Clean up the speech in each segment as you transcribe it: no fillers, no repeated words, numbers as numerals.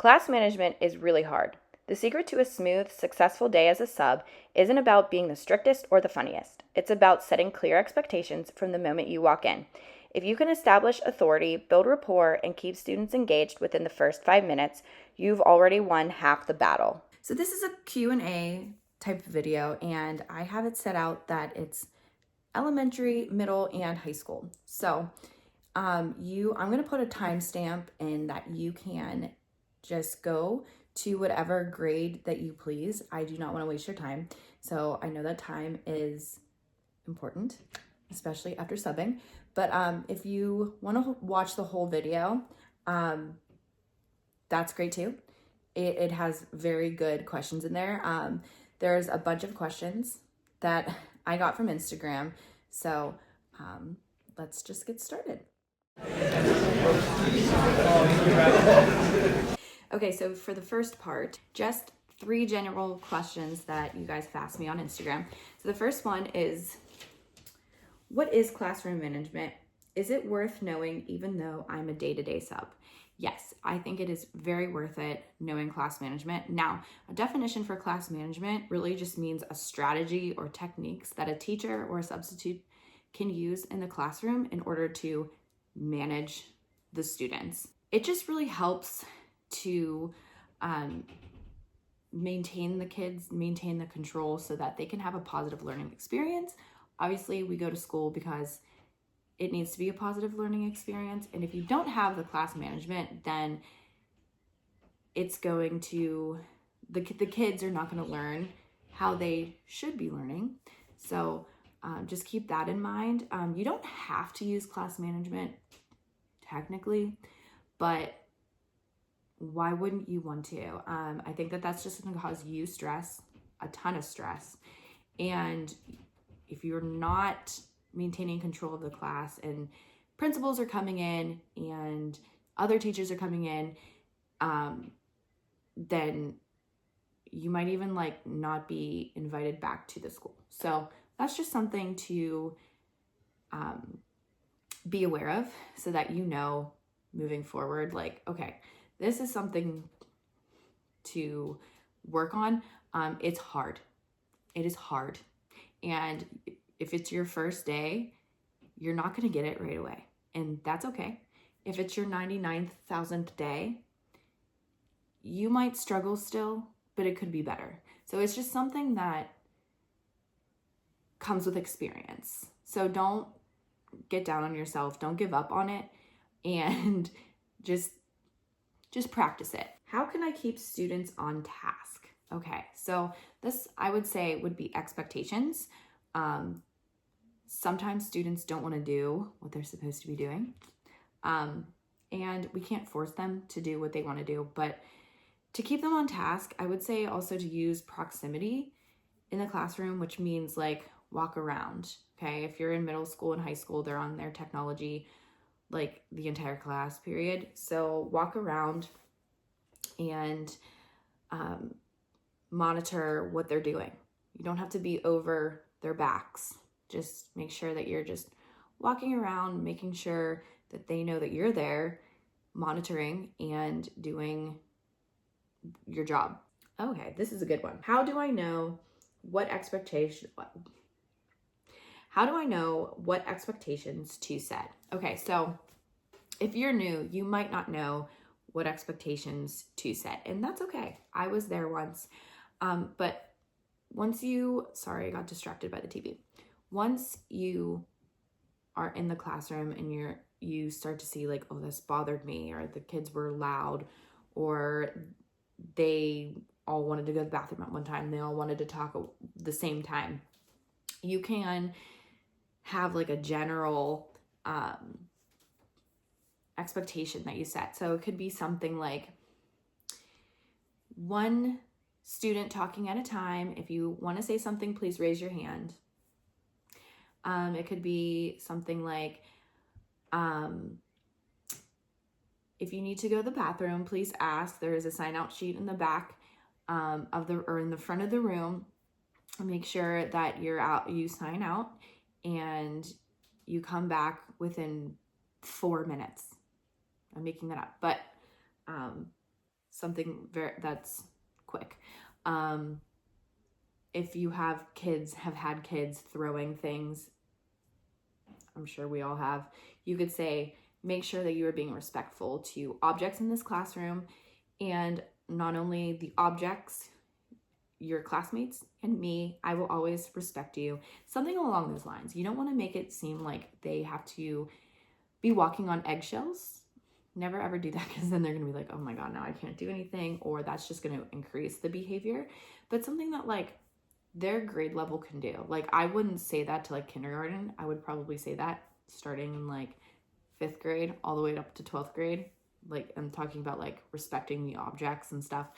Class management is really hard. The secret to a smooth, successful day as a sub isn't about being the strictest or the funniest. It's about setting clear expectations from the moment you walk in. If you can establish authority, build rapport, and keep students engaged within the first 5 minutes, you've already won half the battle. So this is a Q&A type video, and I have it set out that it's elementary, middle, and high school. So I'm going to put a timestamp in that you can just go to whatever grade that you please. I do not want to waste your time. So I know that time is important, especially after subbing. But if you want to watch the whole video, that's great too. It has very good questions in there. There's a bunch of questions that I got from Instagram. So let's just get started. Okay, so for the first part, just 3 general questions that you guys have asked me on Instagram. So the first one is, what is classroom management? Is it worth knowing even though I'm a day-to-day sub? Yes, I think it is very worth it knowing class management. Now, a definition for class management really just means a strategy or techniques that a teacher or a substitute can use in the classroom in order to manage the students. It just really helps to maintain the kids, maintain the control so that they can have a positive learning experience. Obviously, we go to school because it needs to be a positive learning experience. And if you don't have the class management, then it's going to, the kids are not going to learn how they should be learning. So just keep that in mind. You don't have to use class management technically, but why wouldn't you want to? I think that that's just going to cause you stress, a ton of stress. And if you're not maintaining control of the class and principals are coming in and other teachers are coming in, then you might even not be invited back to the school. So that's just something to be aware of so that you know moving forward, okay, this is something to work on. It's hard. It is hard. And if it's your first day, you're not going to get it right away. And that's okay. If it's your 99,000th day, you might struggle still, but it could be better. So it's just something that comes with experience. So don't get down on yourself. Don't give up on it. And just practice it. How can I keep students on task? Okay, so this I would say would be expectations. Sometimes students don't want to do what they're supposed to be doing. And we can't force them to do what they want to do. But to keep them on task, I would say also to use proximity in the classroom, which means walk around. Okay, if you're in middle school and high school, they're on their technology the entire class period. So walk around and monitor what they're doing. You don't have to be over their backs. Just make sure that you're just walking around, making sure that they know that you're there, monitoring and doing your job. Okay, this is a good one. How do I know what expectations to set? Okay, so if you're new, you might not know what expectations to set, and that's okay. I was there once. But once sorry, I got distracted by the TV. Once you are in the classroom and you start to see oh, this bothered me, or the kids were loud, or they all wanted to go to the bathroom at one time, they all wanted to talk at the same time, you can have a general expectation that you set. So it could be something like one student talking at a time. If you want to say something, please raise your hand. It could be something like, if you need to go to the bathroom, please ask. There is a sign out sheet in the back or in the front of the room. Make sure that you sign out and you come back within 4 minutes. I'm making that up, but something that's quick. If you have had kids throwing things, I'm sure we all have, you could say, make sure that you are being respectful to objects in this classroom, and not only the objects, your classmates and me, I will always respect you. Something along those lines. You don't want to make it seem like they have to be walking on eggshells. Never ever do that, because then they're going to be like, oh my God, now I can't do anything, or that's just going to increase the behavior. But something that like their grade level can do. Like I wouldn't say that to like kindergarten. I would probably say that starting in like 5th grade all the way up to 12th grade. Like I'm talking about like respecting the objects and stuff.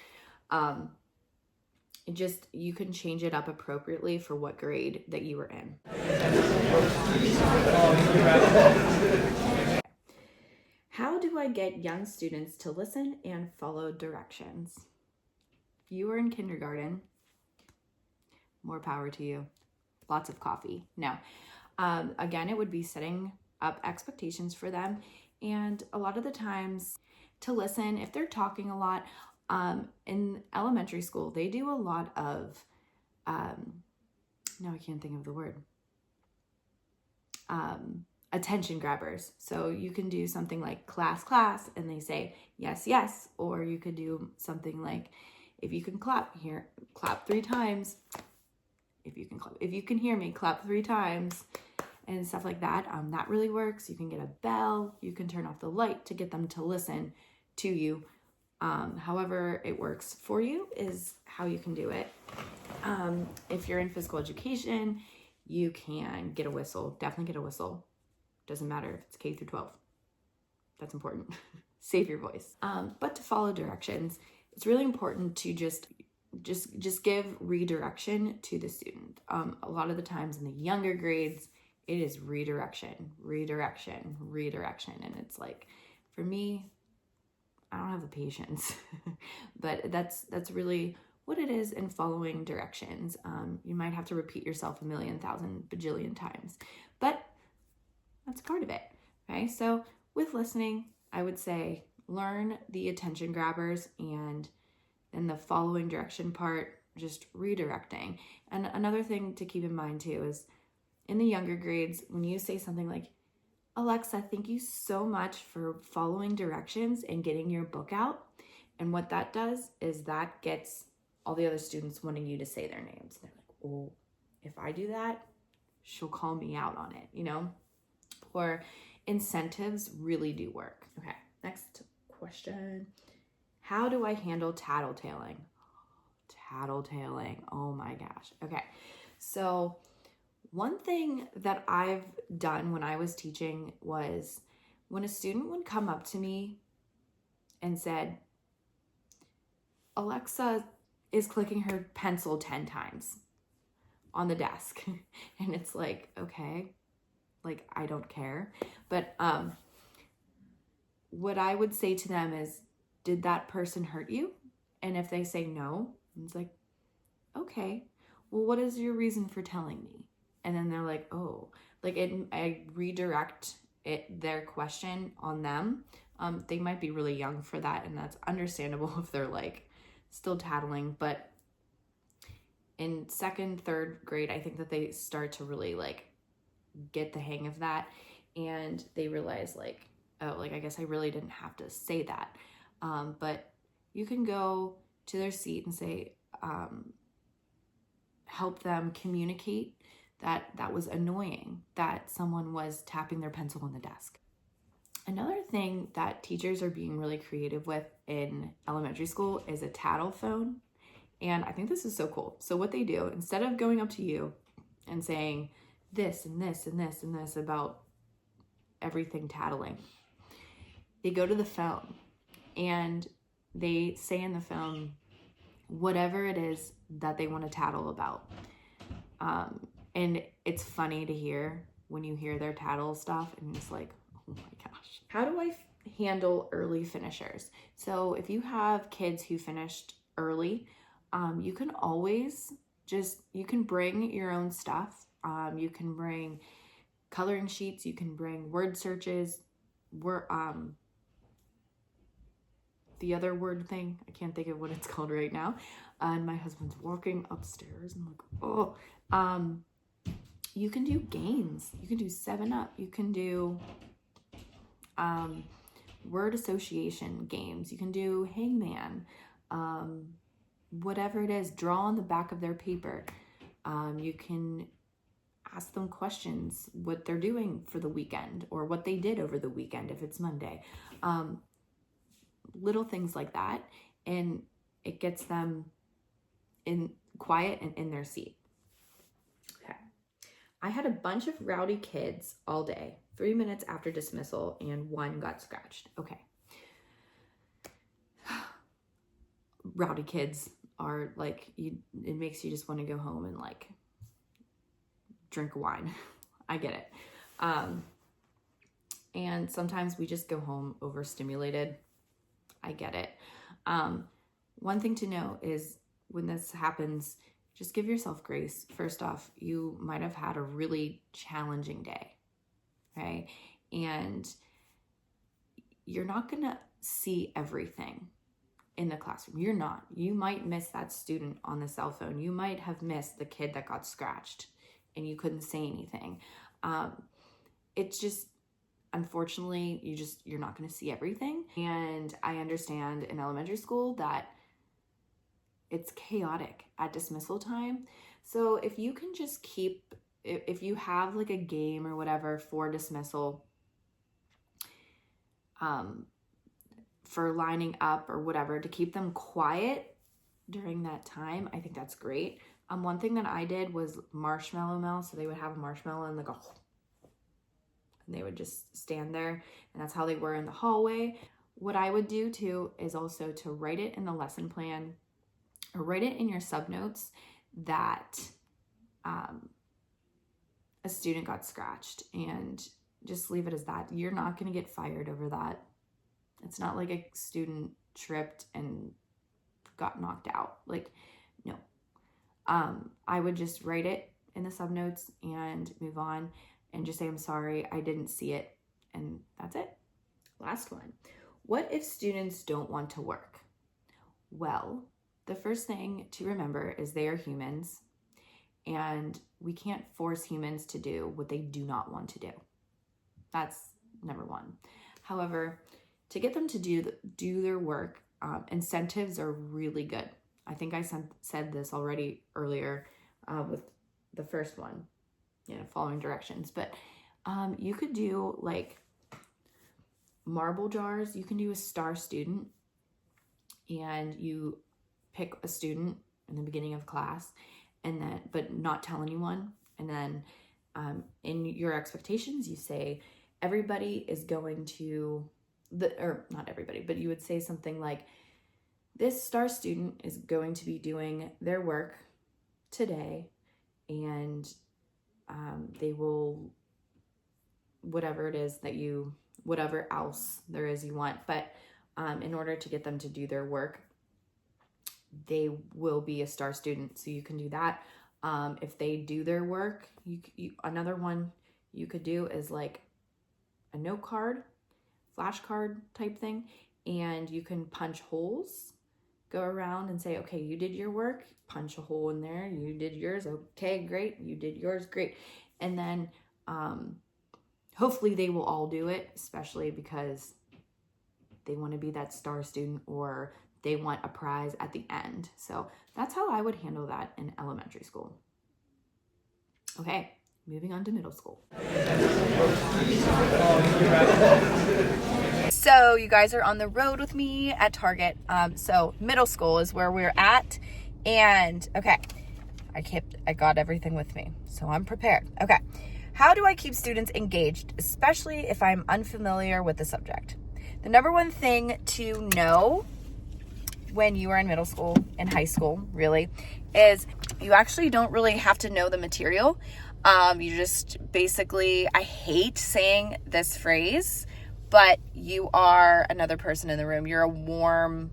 You can change it up appropriately for what grade that you were in. How do I get young students to listen and follow directions? If you were in kindergarten, more power to you. Lots of coffee. No. Again, it would be setting up expectations for them. And a lot of the times to listen, if they're talking a lot, in elementary school, they do a lot of, no, I can't think of the word, attention grabbers. So you can do something like class, and they say, yes, yes. Or you could do something like, if you can clap here, clap 3 times. If you can hear me, clap 3 times, and stuff like that. That really works. You can get a bell. You can turn off the light to get them to listen to you. However it works for you is how you can do it. If you're in physical education, you can get a whistle. Definitely get a whistle. Doesn't matter if it's K through 12. That's important. Save your voice. But to follow directions, it's really important to just give redirection to the student. A lot of the times in the younger grades, it is redirection. And it's like, for me, I don't have the patience, but that's really what it is in following directions. You might have to repeat yourself 1,000,000 bajillion times, but that's part of it. Okay. So with listening, I would say learn the attention grabbers, and then the following direction part, just redirecting. And another thing to keep in mind too is in the younger grades, when you say something like, Alexa, thank you so much for following directions and getting your book out. And what that does is that gets all the other students wanting you to say their names. They're like, oh, if I do that, she'll call me out on it, you know? Or incentives really do work. Okay, next question. How do I handle tattletaling? Tattletaling, oh my gosh. Okay, so one thing that I've done when I was teaching was when a student would come up to me and said, Alexa is clicking her pencil 10 times on the desk. And it's like, okay, like I don't care. But what I would say to them is, did that person hurt you? And if they say no, it's like, okay, well, what is your reason for telling me? And then they're like, oh, like I redirect their question on them. They might be really young for that, and that's understandable if they're like still tattling. But in 2nd, 3rd grade, I think that they start to really like get the hang of that, and they realize like, oh, like I guess I really didn't have to say that. But you can go to their seat and say, help them communicate that was annoying that someone was tapping their pencil on the desk. Another thing that teachers are being really creative with in elementary school is a tattle phone. And I think this is so cool. So what they do, instead of going up to you and saying this and this and this and this about everything tattling, they go to the phone and they say in the phone whatever it is that they want to tattle about. And it's funny to hear when you hear their tattle stuff, and it's like, oh my gosh. How do I handle early finishers? So if you have kids who finished early, you can always you can bring your own stuff. You can bring coloring sheets, you can bring word searches, the other word thing. I can't think of what it's called right now. And my husband's walking upstairs. I'm like, oh. You can do games. You can do 7-Up. You can do word association games. You can do hangman. Whatever it is, draw on the back of their paper. You can ask them questions, what they're doing for the weekend or what they did over the weekend if it's Monday. Little things like that. And it gets them in quiet and in their seat. Okay. I had a bunch of rowdy kids all day, 3 minutes after dismissal, and one got scratched. Okay. Rowdy kids are like, it makes you just want to go home and like drink wine. I get it. And sometimes we just go home overstimulated. I get it. One thing to know is when this happens, just give yourself grace. First off, you might have had a really challenging day, right? And you're not going to see everything in the classroom. You're not. You might miss that student on the cell phone. You might have missed the kid that got scratched and you couldn't say anything. It's just, unfortunately, you're not going to see everything. And I understand in elementary school that it's chaotic at dismissal time. So if you can just if you have like a game or whatever for dismissal, for lining up or whatever, to keep them quiet during that time, I think that's great. One thing that I did was marshmallow mail. So they would have a marshmallow and like and they would just stand there, and that's how they were in the hallway. What I would do too is also to write it in the lesson plan or write it in your subnotes that a student got scratched, and just leave it as that. You're not going to get fired over that. It's not like a student tripped and got knocked out. Like, no. I would just write it in the subnotes and move on and just say, I'm sorry, I didn't see it. And that's it. Last one. What if students don't want to work? Well, the first thing to remember is they are humans, and we can't force humans to do what they do not want to do. That's number one. However, to get them to do their work, incentives are really good. I think I said this already earlier with the first one, following directions. But you could do like marble jars. You can do a star student, and you pick a student in the beginning of class, and then but not tell anyone. And then in your expectations, you say everybody is going to or not everybody, but you would say something like, this star student is going to be doing their work today, and they will, whatever it is that whatever else there is you want. But in order to get them to do their work, they will be a star student. So you can do that. If they do their work, another one you could do is like a note card, flashcard type thing, and you can punch holes. Go around and say, okay, you did your work, punch a hole in there. You did yours, okay, great. You did yours, great. And then hopefully they will all do it, especially because they want to be that star student or they want a prize at the end. So that's how I would handle that in elementary school. Okay, moving on to middle school. So you guys are on the road with me at Target. So middle school is where we're at. And okay, I got everything with me, so I'm prepared. Okay, how do I keep students engaged, especially if I'm unfamiliar with the subject? The number one thing to know when you are in middle school and high school, really, is you actually don't really have to know the material. You just basically, I hate saying this phrase, but you are another person in the room. You're a warm-bodied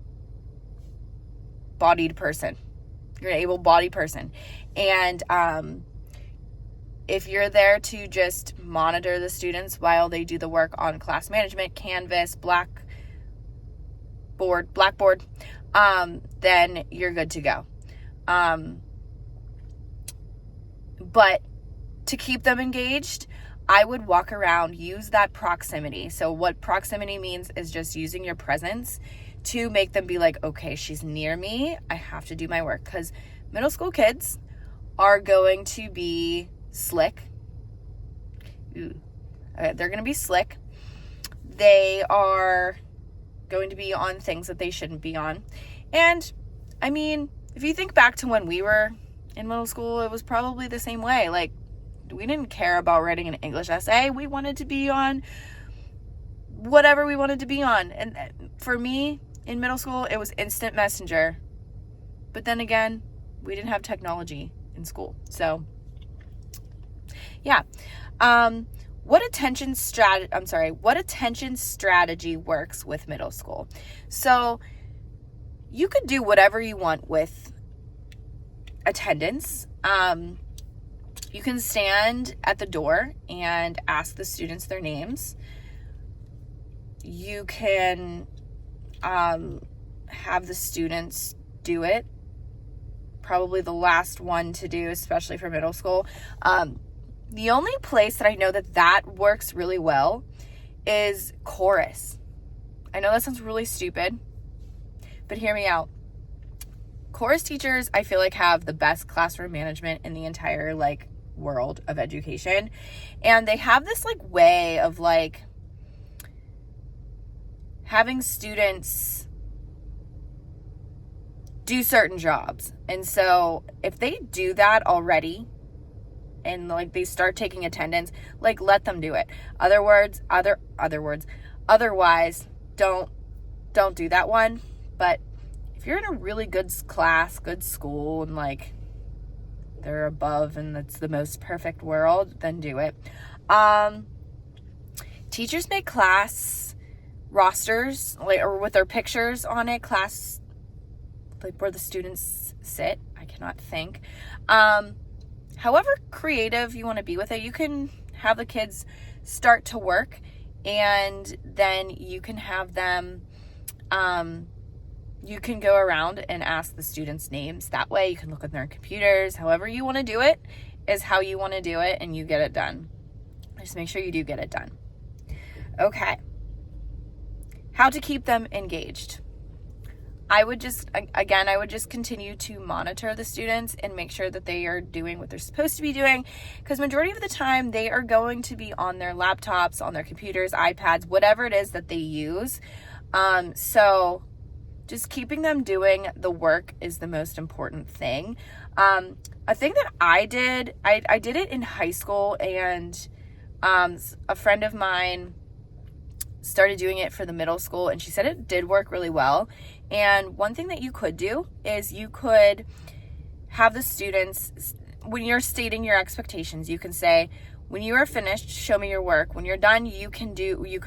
person. You're an able-bodied person. And if you're there to just monitor the students while they do the work on class management, Canvas, blackboard, then you're good to go. But to keep them engaged, I would walk around, use that proximity. So what proximity means is just using your presence to make them be like, okay, she's near me, I have to do my work. Because middle school kids are going to be slick. Okay, they're going to be slick. They are going to be on things that they shouldn't be on. And I mean, if you think back to when we were in middle school, it was probably the same way. Like, we didn't care about writing an English essay. We wanted to be on whatever we wanted to be on. And for me, in middle school, it was instant messenger. But then again, we didn't have technology in school. So, yeah. What attention strategy works with middle school? So, you could do whatever you want with attendance. You can stand at the door and ask the students their names. You can have the students do it. Probably the last one to do, especially for middle school. The only place that I know that works really well is chorus. I know that sounds really stupid, but hear me out. Chorus teachers, I feel like, have the best classroom management in the entire world of education. And they have this way of having students do certain jobs. And so if they do that already and they start taking attendance, let them do it. Otherwise, don't do that one. But if you're in a really good class, good school, and they're above and that's the most perfect world, then do it. Teachers make class rosters or with their pictures on it, class where the students sit. I cannot think. However creative you want to be with it, you can have the kids start to work, and then you can have them you can go around and ask the students' names. That way you can look at their computers. However you want to do it is how you want to do it, and you get it done. Just make sure you do get it done. Okay. How to keep them engaged. I would just continue to monitor the students and make sure that they are doing what they're supposed to be doing, because majority of the time they are going to be on their laptops, on their computers, iPads, whatever it is that they use. So just keeping them doing the work is the most important thing. A thing that I did it in high school, and a friend of mine started doing it for the middle school, and she said it did work really well. And one thing that you could do is you could have the students, when you're stating your expectations, you can say, when you are finished, show me your work. When you're done, you can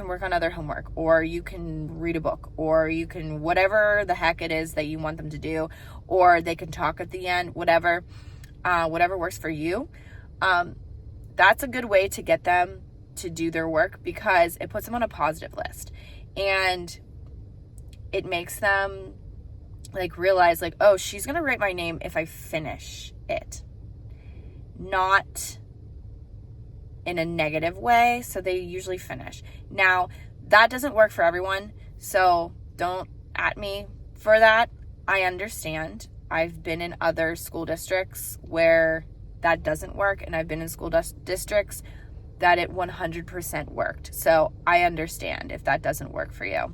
work on other homework, or you can read a book, or you can whatever the heck it is that you want them to do, or they can talk at the end, whatever works for you. That's a good way to get them to do their work, because it puts them on a positive list, and it makes them realize oh, she's gonna write my name if I finish it, not in a negative way. So they usually finish. Now that doesn't work for everyone, so don't at me for that. I understand. I've been in other school districts where that doesn't work, and I've been in school districts that it 100% worked. So I understand if that doesn't work for you.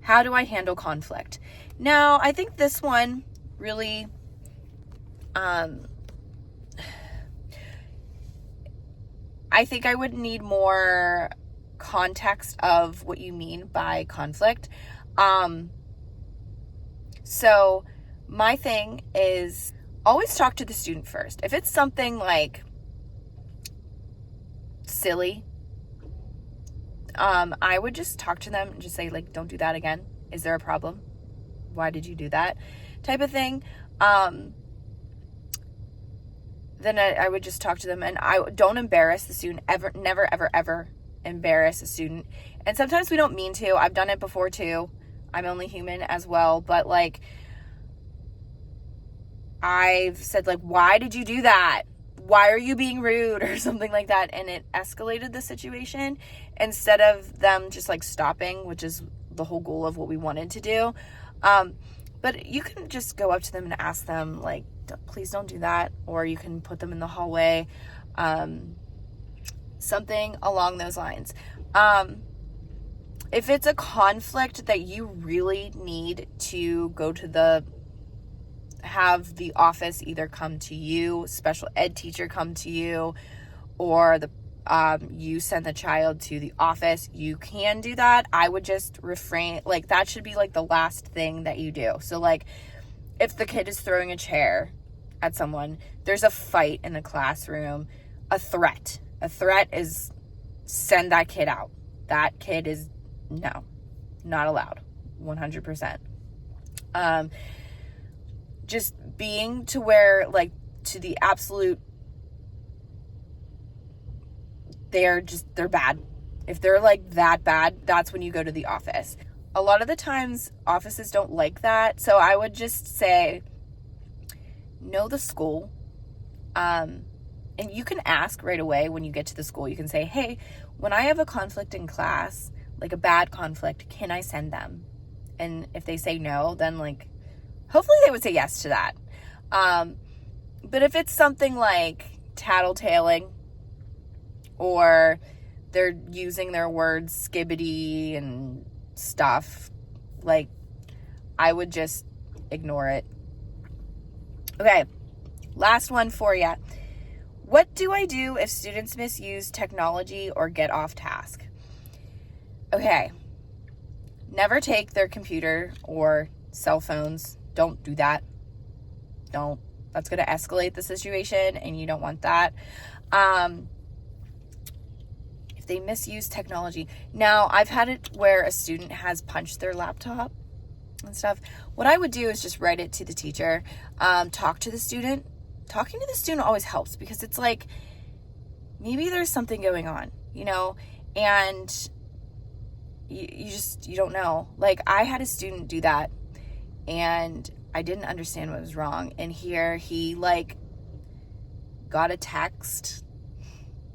How do I handle conflict? Now, I think this one really, I think I would need more context of what you mean by conflict. So my thing is always talk to the student first. If it's something silly, I would just talk to them and just say don't do that again. Is there a problem? Why did you do that? Type of thing. Then I would just talk to them, and I don't embarrass the student ever. Never, ever, ever embarrass a student. And sometimes we don't mean to. I've done it before too. I'm only human as well, but like, I've said like, why did you do that? Why are you being rude or something like that? And it escalated the situation instead of them just like stopping, which is the whole goal of what we wanted to do. But you can just go up to them and ask them like, please don't do that. Or you can put them in the hallway, something along those lines. If it's a conflict that you really need to go to have the office either come to you, special ed teacher come to you, or you send the child to the office, you can do that. I would just refrain, like that should be like the last thing that you do. So like if the kid is throwing a chair at someone, there's a fight in the classroom, a threat is send that kid out. That kid is no, not allowed, 100%. Just being to where like to the absolute, they're bad. If they're like that bad, that's when you go to the office. A lot of the times offices don't like that. So I would just say, know the school. And you can ask right away when you get to the school. You can say, hey, when I have a conflict in class, like a bad conflict, can I send them? And if they say no, then like, hopefully they would say yes to that. But if it's something like tattletaling or they're using their words skibbity and stuff, like I would just ignore it. Okay, last one for you. What do I do if students misuse technology or get off task? Okay, never take their computer or cell phones. Don't do that. Don't. That's going to escalate the situation, and you don't want that. If they misuse technology. Now, I've had it where a student has punched their laptop and stuff. What I would do is just write it to the teacher, talk to the student. Talking to the student always helps because it's like, maybe there's something going on, you know, and you don't know. Like, I had a student do that, and I didn't understand what was wrong. And here he like got a text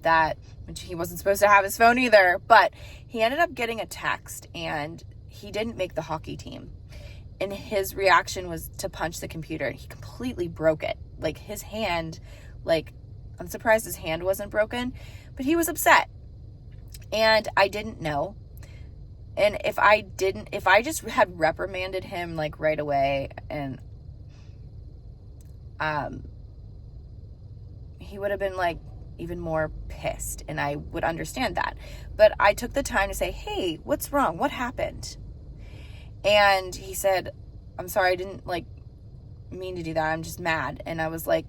that he wasn't supposed to have his phone either, but he ended up getting a text and he didn't make the hockey team. And his reaction was to punch the computer. He completely broke it. Like his hand, like I'm surprised his hand wasn't broken, but he was upset. And I didn't know. And if I just had reprimanded him like right away, and he would have been like even more pissed, and I would understand that. But I took the time to say, hey, what's wrong? What happened? And he said, I'm sorry, I didn't like mean to do that. I'm just mad. And I was like,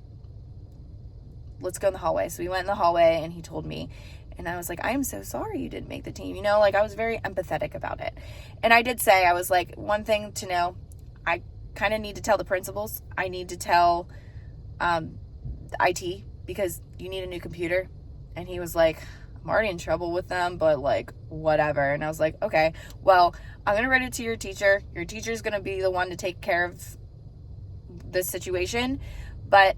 let's go in the hallway. So we went in the hallway and he told me. And I was like, I am so sorry you didn't make the team. You know, like I was very empathetic about it. And I did say, I was like, one thing to know, I kind of need to tell the principals. I need to tell IT because you need a new computer. And he was like, I'm already in trouble with them, but like whatever. And I was like, okay, well, I'm going to write it to your teacher. Your teacher's going to be the one to take care of this situation. But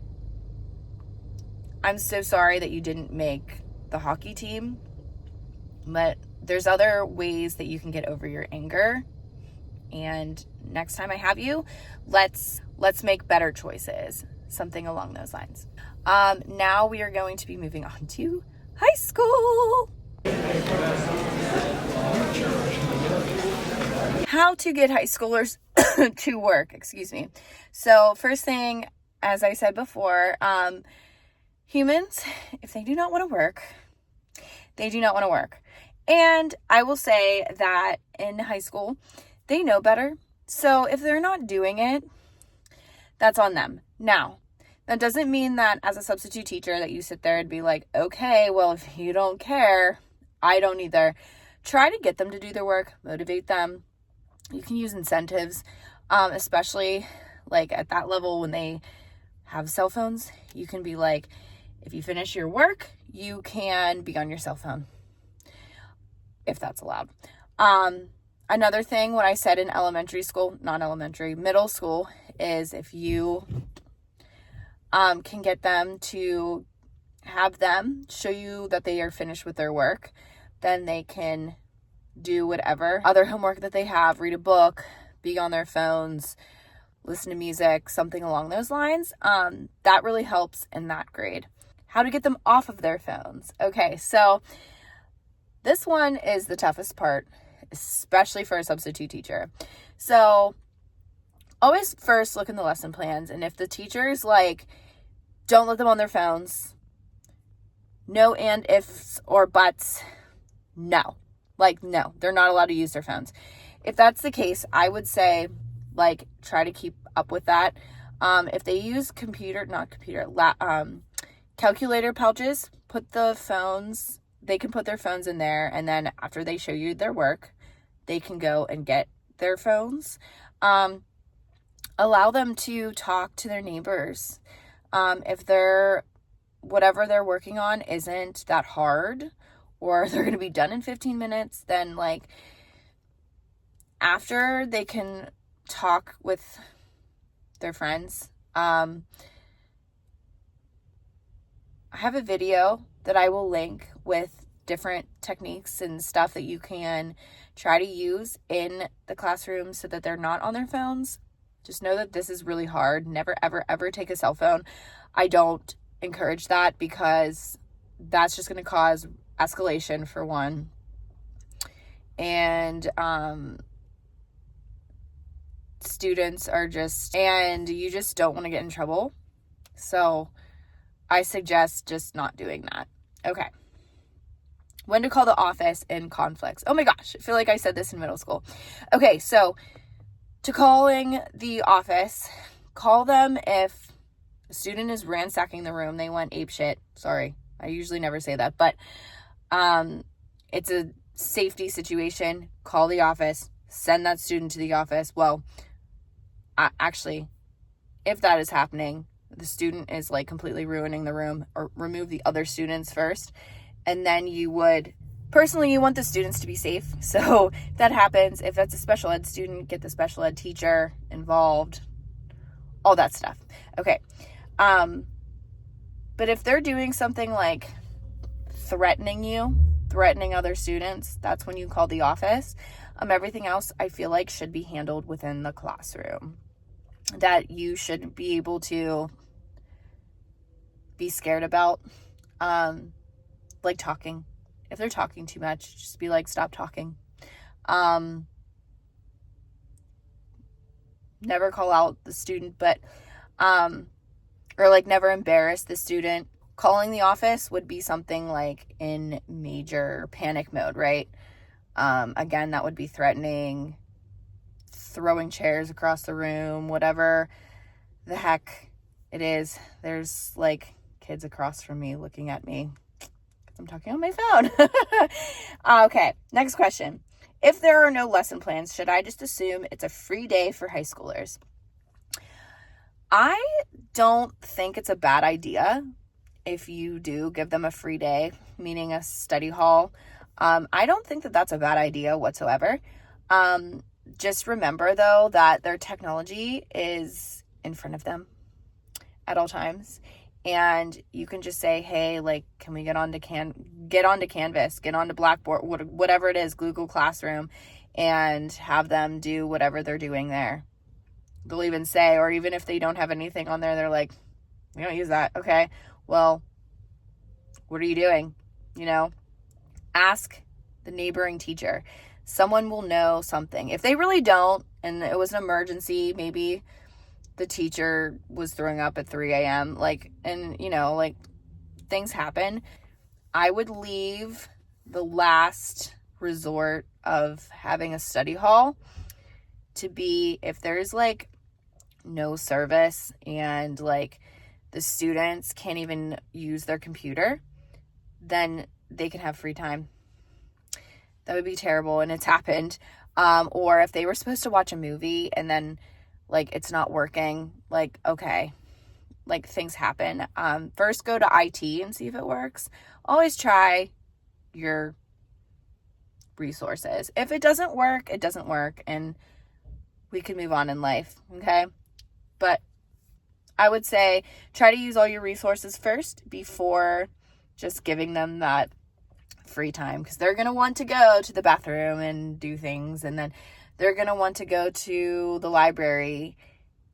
I'm so sorry that you didn't make the hockey team, but there's other ways that you can get over your anger, and next time I have you, let's make better choices, something along those lines. Now we are going to be moving on to high school. How to get high schoolers to work, excuse me. So first thing, as I said before, humans, if they do not want to work, they do not want to work. And I will say that in high school, they know better. So if they're not doing it, that's on them. Now, that doesn't mean that as a substitute teacher that you sit there and be like, okay, well, if you don't care, I don't either. Try to get them to do their work, motivate them. You can use incentives, especially like at that level when they have cell phones. You can be like, if you finish your work, you can be on your cell phone, if that's allowed. Another thing, what I said in middle school, is if you can get them to have them show you that they are finished with their work, then they can do whatever other homework that they have, read a book, be on their phones, listen to music, something along those lines. That really helps in that grade. How to get them off of their phones. Okay, so this one is the toughest part, especially for a substitute teacher. So always first look in the lesson plans, and if the teacher's like, don't let them on their phones, no and ifs or buts, no. Like, no, they're not allowed to use their phones. If that's the case, I would say, like, try to keep up with that. If they use calculator pouches, they can put their phones in there, and then after they show you their work, they can go and get their phones. Allow them to talk to their neighbors. If whatever they're working on isn't that hard, or they're going to be done in 15 minutes, then like after they can talk with their friends. I have a video that I will link with different techniques and stuff that you can try to use in the classroom so that they're not on their phones. Just know that this is really hard. Never, ever, ever take a cell phone. I don't encourage that because that's just going to cause escalation for one. And students you just don't want to get in trouble. So I suggest just not doing that. Okay. When to call the office in conflicts. Oh my gosh, I feel like I said this in middle school. Okay, so to calling the office, call them if a student is ransacking the room, they went apeshit. Sorry, I usually never say that, but it's a safety situation. Call the office, send that student to the office. Well, actually, if that is happening, the student is like completely ruining the room, or remove the other students first. And then you want the students to be safe. So if that happens, if that's a special ed student, get the special ed teacher involved, all that stuff. Okay. But if they're doing something like threatening other students, that's when you call the office. Everything else I feel like should be handled within the classroom. That you should be able to be scared about. Like talking. If they're talking too much, just be like, stop talking. Never call out the student, but or like never embarrass the student. Calling the office would be something like in major panic mode, right? Again, that would be threatening, throwing chairs across the room, whatever the heck it is. There's like kids across from me looking at me. I'm talking on my phone. Okay, next question. If there are no lesson plans, should I just assume it's a free day for high schoolers? I don't think it's a bad idea if you do give them a free day, meaning a study hall. I don't think that that's a bad idea whatsoever. Just remember, though, that their technology is in front of them at all times. And you can just say, hey, like, can we get onto Canvas, get onto Blackboard, whatever it is, Google Classroom, and have them do whatever they're doing there. They'll even say, or even if they don't have anything on there, they're like, we don't use that. Okay, well, what are you doing? Ask the neighboring teacher. Someone will know something. If they really don't, and it was an emergency, maybe the teacher was throwing up at 3 a.m. Things happen. I would leave the last resort of having a study hall to be if there's like no service and like the students can't even use their computer, then they can have free time. That would be terrible, and it's happened. Or if they were supposed to watch a movie and then like it's not working, like, okay, like things happen. First go to IT and see if it works. Always try your resources. If it doesn't work, it doesn't work, and we can move on in life, okay? But I would say try to use all your resources first before just giving them that free time, because they're going to want to go to the bathroom and do things, and then they're going to want to go to the library,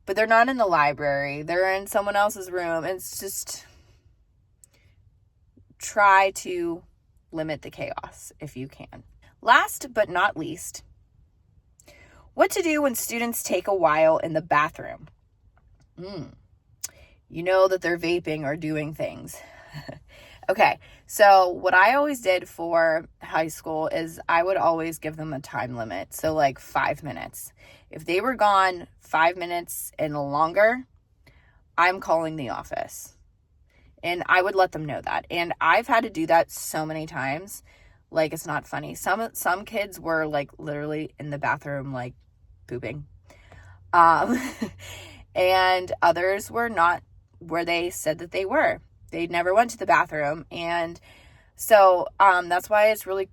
but they're not in the library. They're in someone else's room. It's just try to limit the chaos if you can. Last but not least, what to do when students take a while in the bathroom. You know that they're vaping or doing things. Okay, so what I always did for high school is I would always give them a time limit. So like 5 minutes. If they were gone 5 minutes and longer, I'm calling the office. And I would let them know that. And I've had to do that so many times. Like, it's not funny. Some kids were like literally in the bathroom, like pooping. And others were not where they said that they were. They never went to the bathroom. And so that's why it's really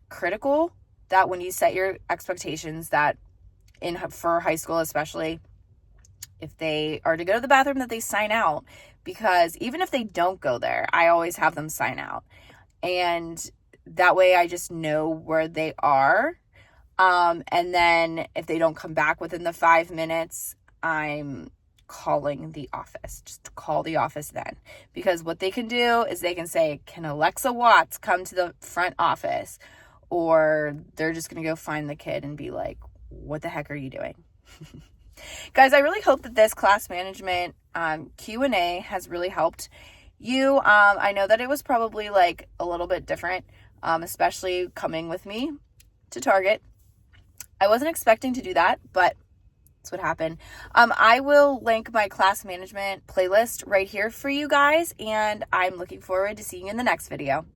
critical that when you set your expectations, that for high school especially, if they are to go to the bathroom, that they sign out. Because even if they don't go there, I always have them sign out. And that way I just know where they are. And then if they don't come back within the 5 minutes, I'm calling the office. Just call the office then. Because what they can do is they can say, can Alexa Watts come to the front office? Or they're just going to go find the kid and be like, what the heck are you doing? Guys, I really hope that this class management Q&A has really helped you. I know that it was probably like a little bit different, especially coming with me to Target. I wasn't expecting to do that, but that's what happened. I will link my class management playlist right here for you guys, and I'm looking forward to seeing you in the next video.